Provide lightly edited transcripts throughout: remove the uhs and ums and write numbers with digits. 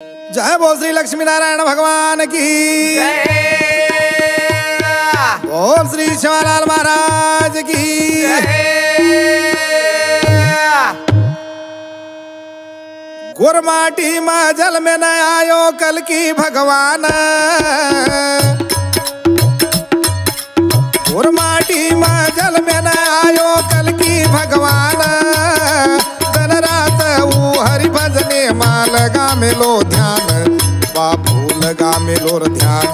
जय बोल श्री लक्ष्मी नारायण भगवान की जय। बोल श्री शिवालाल महाराज की जय। गुरमाटी में जल में न आयो कल की भगवान, गुरमाटी में जल में न आयो कल की भगवान। दिन रात वो हरि भजने माँ लगा मिलो ध्यान, बापू लगा मिलो ध्यान,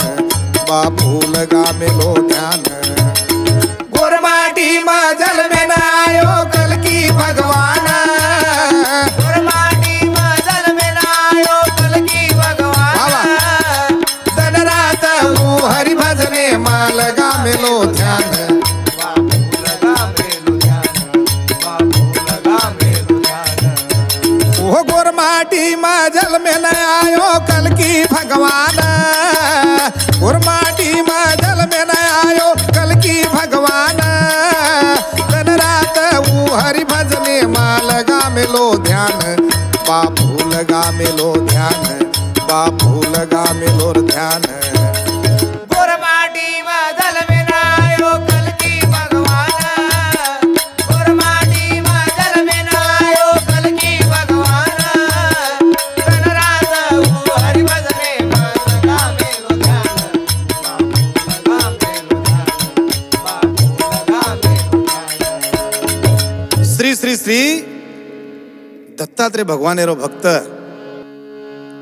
बापू लगा मिलो ध्यान। गुरमाटी में जल में न आयो कल की भगवान, गुरमाटी में जल में न आयो कल की भगवान। दिन रात वो हरि भजने माँ लगा मिलो ध्यान, बापू लगा मेलो ध्यान, बापू लगा मेलो ध्यान। वो गुरमाटी में जल में न आयो कल की भगवान, गुरमाटी में जल में न आयो कल की भगवान। दिन रात वो हरि भजने माँ लगा मिलो ध्यान, बापू लगा मिलो ध्यान, बापू लगा मिलो ध्यान। गुरमाटी में जल में न आयो कल की भगवान, गुरमाटी में जल में न आयो कल की भगवान। दिन रात वो हरि भजने में लगा मेलो ध्यान, बापू लगा मेलो ध्यान, बापू लगा मेलो ध्यान। श्री श्री श्री दत्तात्रेय भगवान एरो भक्त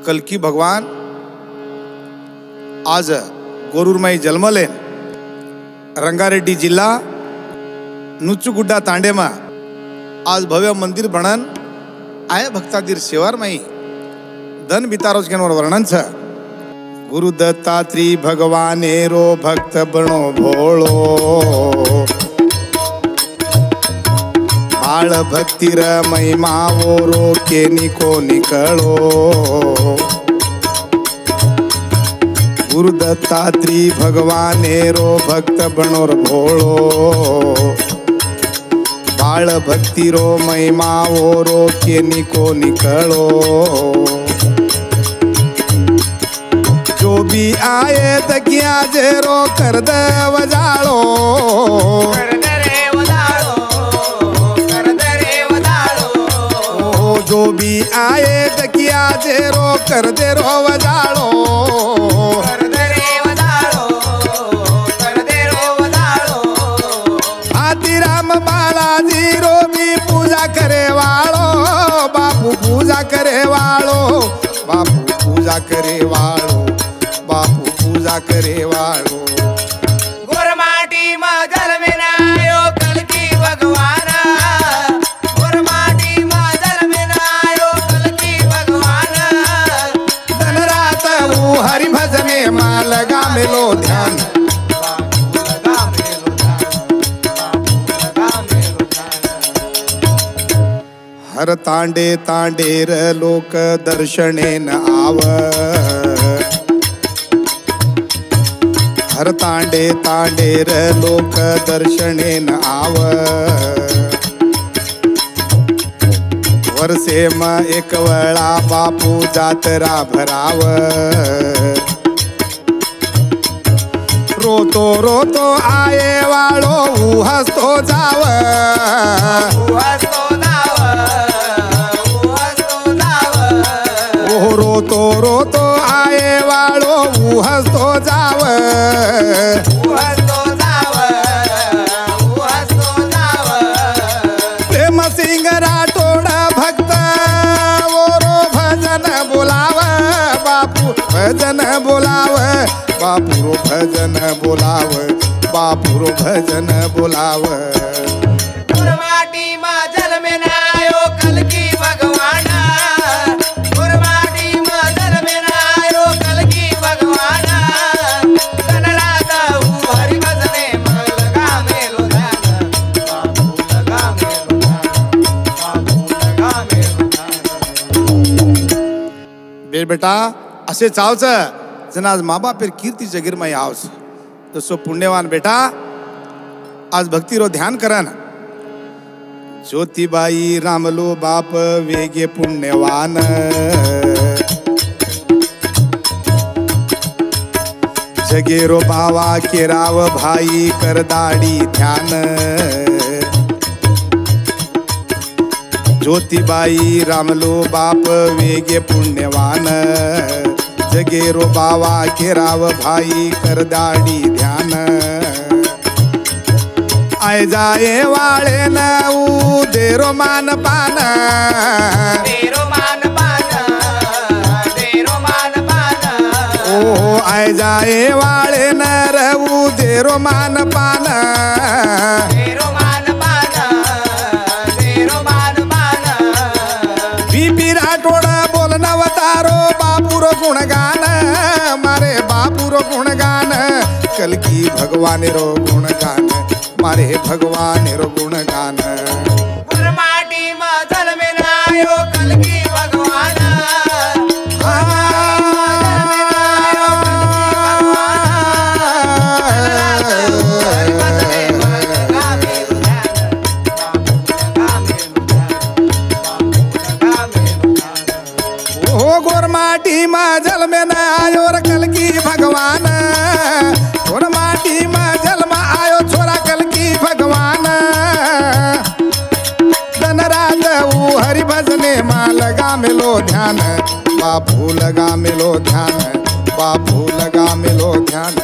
कलकी भगवान आज गोरूरमाई जन्मले रंगारेड्डी जिल्हा नुच्चुगुड्डा तांडेमा आज भव्य मंदिर बनन आया भक्तादीर शेवार माई धन बितारोज के वर्णन छ। गुरु दत्तात्रेय भगवान एरो भक्त बनो भोळो, बाळ भक्तिर महिमा ओरो के निको निकलो। गुरु दत्तात्रेय भगवान एरो भक्त बनोर भोळो, बाळ भक्तिरो महिमा ओरो के निको निकलो। जो भी आए तकिया जेरो कर दे वजालो, कर दे रे वदाळो, कर दे रे वदाळो। जो भी आए तकिया जेरो कर दे रो वजालो। कर दे रे वदाळो, कर दे रो वदाळो। आतिराम बालाजी रो भी पूजा करे वालो, बापू पूजा करे वालो, बापू पूजा करे वालो, बापू पूजा करे वालो। गुरमाटी में जल में न आयो कल की भगवान, गुरमाटी में जल में न आयो कल की भगवान। दिन रात वो हरि भजने माँ लगा मिलो ध्यान, बापू लगा मेलो ध्यान, बापू लगा मेलो ध्यान। हर तांडे तांडेर लोक दर्शने न आव, हर तांडे तांडेर लोक दर्शने न आव। वर्षे में एक वेळा बापू जात्रा भराव, रोतो रोतो आये वाळो हसतो जाव। हसतो जाव, हसतो जाव। ओ रोतो रोतो आये वाळो हसतो जाव। हसतो जाव, हसतो जाव। प्रेम सिंग राठोड भक्त ओरो भजन बोलाव, बापू भजन बोलाव, बापू रो भजन बोलाव, बापू रो भजन बोलाव। गुरमाटी में जल में न आयो कल की भगवान, गुरमाटी में जल में न आयो कल की भगवान। दिन रात वो हरि भजने में लगा मेलो ध्यान, बापू लगा मेलो ध्यान, बापू लगा मेलो ध्यान। बेटा असे चावच जन आज माँ बापेर कीर्ती जगीर में आवस जसो पुण्यवान बेटा आज भक्ति रो ध्यान करन। ज्योतिबाई रामलो बाप वेगे पुण्यवान, जगेरो बावा केराव भाई कर दाढी ध्यान ज्योतिबाई रामलो बाप वेगे पुण्यवान जगेरो बावा केराव भाई कर दाढी ध्यान आय जाए वाळे न देरो मान पान देरो मान पान देरो मान पान ओ आय जाए वाळे न रहू देरो मान पान देरो मान पान देरो मान पान बीपी राठोड बोलनवतारो बापूरो गुणगान मारे बापूरो गुणगान कलकी भगवान रो गुणगान मारे भगवान रो गुणगान गुरमाटी मजल में आयो कलकी भगवान ओ गोरमाटी मजल में न आयो रे कलकी भगवान गोरमाटी मजल में आयो छोरा कलकी भगवान दिन रात ऊ हरि भजने माँ लगा मिलो ध्यान बापू लगा मिलो ध्यान बापू लगा मिलो ध्यान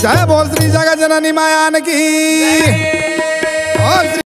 जय बोल श्री जगत जननी मायान की और